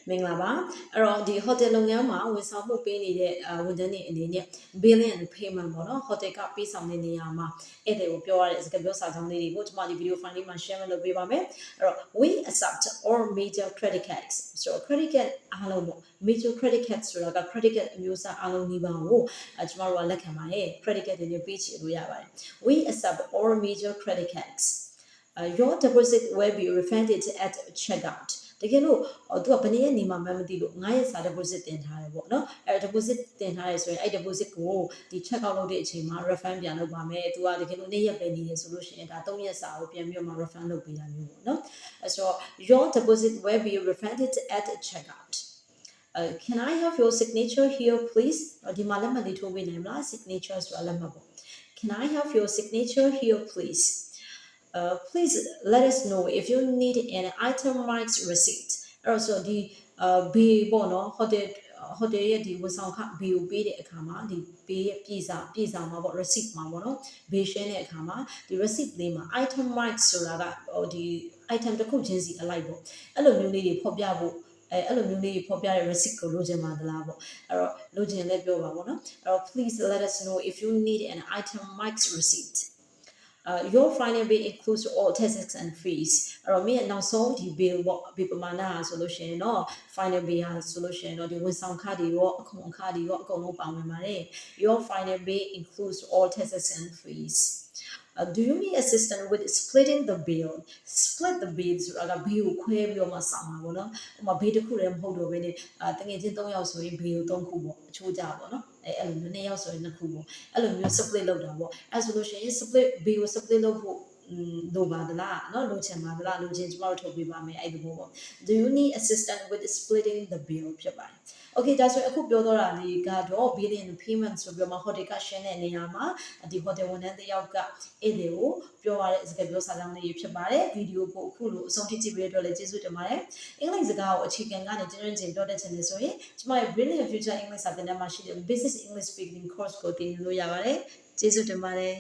မင်္ဂလာပါအဲ့တော့ဒီ hotel လုပ်ငန်းမှာဝန်ဆောင်မှုပေးနေတဲ့ဝန်ထမ်းတွေအနေနဲ့ billing and payment ပေါ့နော် hotel ကပေးဆောင်တဲ့နေရာမှာအဲ့ဒါကိုပြောရတဲ့စကားပြောစာကြောင်းလေးတွေကိုကျွန်မဒီ video file လေးမှာ share လုပ်ပေးပါမယ်အဲ့တော့ we accept all major credit cards so credit card အားလုံးပေါ့ major credit cards ဆိုတာက credit card အမျိုးအစားအားလုံးဒီပါကိုကျွန်တော်တို့ကလက်ခံပါတယ် credit card တွေနဲ့ပေးချေလို့ရပါတယ် we accept all major credit cards your deposit will be refunded at checkout တကယ်လို့သူကဘယ်နည်းနေမှာမသိလို့9ရက်စာ deposit တင်ထားတယ်ပေါ့နော်အဲ deposit တင်ထားရဆိုရင်အဲ့ deposit ကိုဒီ check out လုပ်တဲ့အချိန်မှာ refund ပြန်လုပ်ပါမယ်သူကတကယ်လို့2ရက်ပဲနေရဆိုလို့ရှိရင်ဒါ3ရက်စာကိုပြန်ပြီးတော့မှ refund လုပ်ပေးတာမျိုးပေါ့နော်အဲဆိုတော့ your deposit will be refunded at checkout can I have your signature here please ဒီမှာလက်မှတ်လေးထိုးပေးနိုင်မလား signature ဆိုတာလက်မှတ်ပေါ့ can I have your signature here please please let us know if you need an itemized receipt အဲ့တော့ဆိုဒီဘေးပေါ့နော် hotel ရဲ့ဒီဝန်ဆောင်ခဘေးကိုပေးတဲ့အခါမှာဒီဘေးရဲ့ပြည်စာမှာပေါ့ receipt မှာပေါ့နော်ဘေးရှင်းတဲ့အခါမှာဒီ receipt လေးမှာ itemized ဆိုတာကဒီ item တစ်ခုချင်းစီအလိုက်ပေါ့အဲ့လိုမျိုးလေးတွေဖော်ပြဖို့အဲ့လိုမျိုးလေးဖော်ပြတဲ့ receipt ကိုလိုချင်ပါသလားပေါ့အဲ့တော့လိုချင်လည်းပြောပါပေါ့နော်အဲ့တော့ please let us know if you need an itemized receipt your final bill includes all taxes and fees အဲ့တော့မင်းနောက်ဆုံးဒီ bill ပေါ့ဒီပမာဏဟာဆိုလို့ရှိရင်တော့ final bill ဟာဆိုလို့ရှိရင်တော့ဒီဝန်ဆောင်ခတွေရောအခွန်အခတွေရောအကုန်လုံးပါဝင်ပါတယ် your final bill includes all taxes and fees do you need assistance with splitting the bill split the bill ဆိုတာက bill ကိုခွဲပြီးတော့မှဆောင်တာပေါ့နော်ဥပမာ bill တစ်ခုလည်းမဟုတ်တော့ဘဲနဲ့တကယ်ချင်း3ယောက်ဆိုရင် bill 3ခုပေါ့အချိုးကြပေါ့နော်အဲ့လိုမျိုး2ယောက်ဆိုရင်2ခုပေါ့အဲ့လိုမျိုး split လုပ်တာပေါ့အဲ့ဆိုလို့ရှိရင် split bill ကို split လုပ်ဖို့လိုပါသလားเนาะလိုချင်ပါသလားလိုချင်ကျမတို့ထုတ်ပေးပါမယ်အဲ့ဒီဘောပေါ့ do you need assistance with splitting the bill ဖြစ်ပါတယ် okay ဒါဆိုအခုပြောတော့တာလေးကတော့ billing and payment ဆိုပြီးတော့ hotel ကရှင်းတဲ့နေရာမှာဒီ hotel ဝန်ထမ်းတစ်ယောက်ကအဲ့ဒီကိုပြောရတဲ့စကားပြောစာကြောင်းလေးဖြစ်ပါတယ်ဗီဒီယိုကိုအခုလိုအဆုံးထိကြည့်ပေးတဲ့အတွက်လည်းကျေးဇူးတင်ပါတယ်အင်္ဂလိပ်စကားကိုအခြေခံကနေကျင်းပြောတတ်ချင်တယ်ဆိုရင်ကျမရဲ့ Brilliant Future English စာသင်တန်းမှာရှိတဲ့ Basic English Speaking Course ကိုသင်ယူလို့ရပါတယ်ကျေးဇူးတင်ပါတယ်